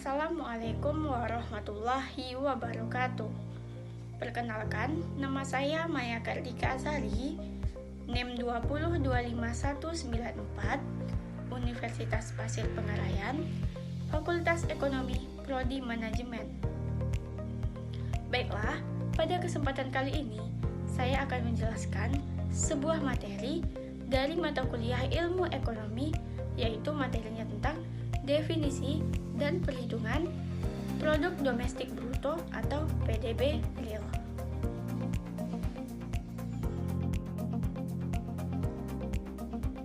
Assalamualaikum warahmatullahi wabarakatuh. Perkenalkan, nama saya Maya Kartika Asari, NIM 2025194, Universitas Pasir Pengarayan, Fakultas Ekonomi, Prodi Manajemen. Baiklah, pada kesempatan kali ini, saya akan menjelaskan sebuah materi dari mata kuliah Ilmu Ekonomi, yaitu materinya tentang definisi dan perhitungan produk domestik bruto atau PDB real.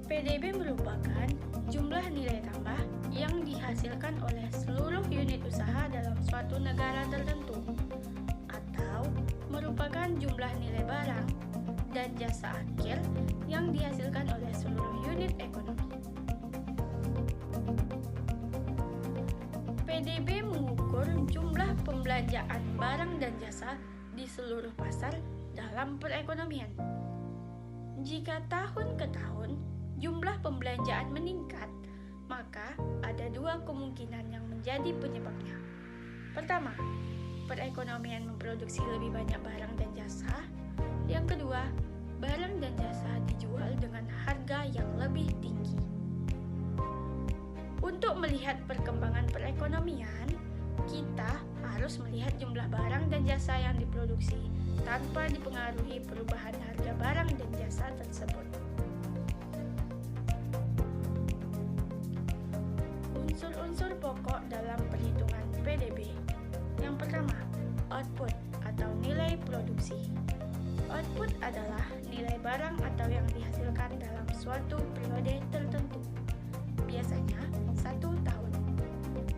PDB merupakan jumlah nilai tambah yang dihasilkan oleh seluruh unit usaha dalam suatu negara tertentu, atau merupakan jumlah nilai barang dan jasa akhir yang dihasilkan oleh seluruh unit ekonomi. PDB mengukur jumlah pembelanjaan barang dan jasa di seluruh pasar dalam perekonomian. Jika tahun ke tahun jumlah pembelanjaan meningkat, maka ada dua kemungkinan yang menjadi penyebabnya. Pertama, perekonomian memproduksi lebih banyak barang dan jasa. Yang kedua, barang dan jasa dijual dengan harga yang lebih tinggi. Untuk melihat perkembangan perekonomian, kita harus melihat jumlah barang dan jasa yang diproduksi tanpa dipengaruhi perubahan harga barang dan jasa tersebut. Unsur-unsur pokok dalam perhitungan PDB. Yang pertama, output atau nilai produksi. Output adalah nilai barang atau yang dihasilkan dalam suatu periode tertentu, biasanya 1 tahun.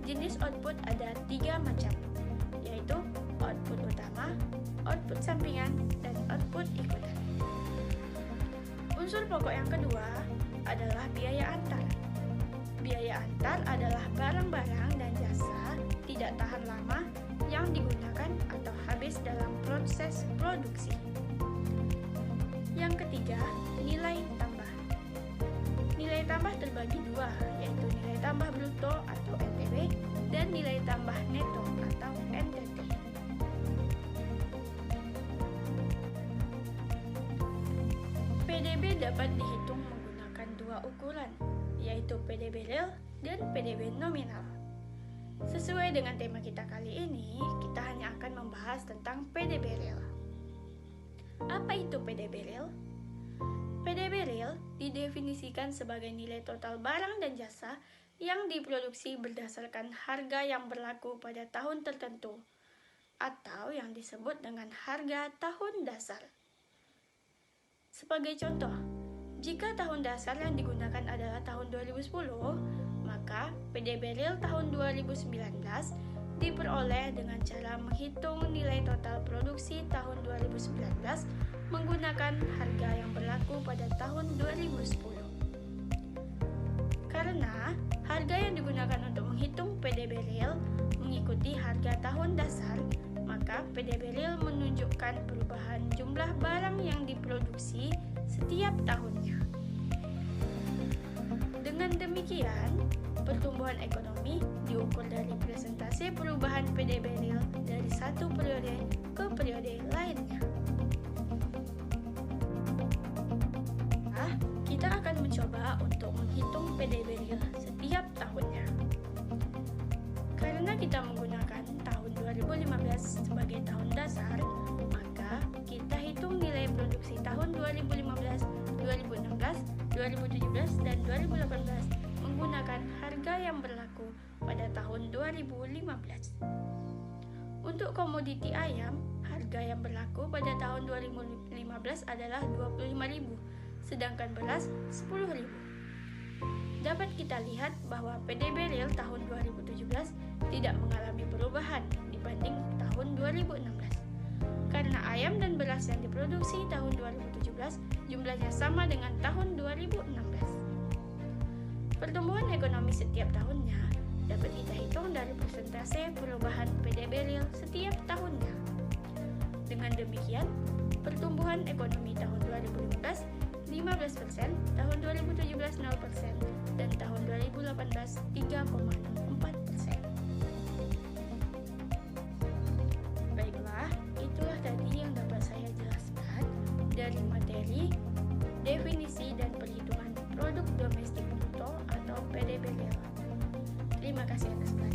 Jenis output ada 3 macam, yaitu output utama, output sampingan, dan output ikutan. Unsur pokok yang kedua adalah biaya antar. Biaya antar adalah barang-barang dan jasa tidak tahan lama yang digunakan atau habis dalam proses produksi. Yang ketiga, nilai tambah. Nilai tambah terbagi dua, yaitu nilai tambah bruto atau NTB dan nilai tambah neto atau NTT. PDB dapat dihitung menggunakan dua ukuran, yaitu PDB real dan PDB nominal. Sesuai dengan tema kita kali ini, kita hanya akan membahas tentang PDB real. Apa itu PDB real? PDB real didefinisikan sebagai nilai total barang dan jasa yang diproduksi berdasarkan harga yang berlaku pada tahun tertentu, atau yang disebut dengan harga tahun dasar. Sebagai contoh, jika tahun dasar yang digunakan adalah tahun 2010, maka PDB real tahun 2019 diperoleh dengan cara menghitung nilai total produksi tahun 2019 menggunakan harga yang berlaku pada tahun 2010. Karena harga yang digunakan untuk menghitung PDB real mengikuti harga tahun dasar, maka PDB real menunjukkan perubahan jumlah barang yang diproduksi setiap tahunnya. Dengan demikian, pertumbuhan ekonomi diukur dari presentasi perubahan PDB real dari satu periode ke periode lainnya. Kita akan mencoba untuk menghitung PDB real setiap tahunnya. Karena kita menggunakan tahun 2015 sebagai tahun dasar, maka kita hitung nilai produksi tahun 2015, 2016, 2017, dan 2018 menggunakan harga yang berlaku pada tahun 2015. Untuk komoditi ayam, harga yang berlaku pada tahun 2015 adalah 25.000, sedangkan beras 10.000. Dapat kita lihat bahwa PDB real tahun 2017 tidak mengalami perubahan dibanding tahun 2016. Karena ayam dan beras yang diproduksi tahun 2017 jumlahnya sama dengan tahun 2016. Pertumbuhan ekonomi setiap tahunnya dapat kita hitung dari persentase perubahan PDB real setiap tahunnya. Dengan demikian, pertumbuhan ekonomi tahun 2015 15%, tahun 2017 0%, dan tahun 2018 3,4%. Terima kasih atas perhatiannya.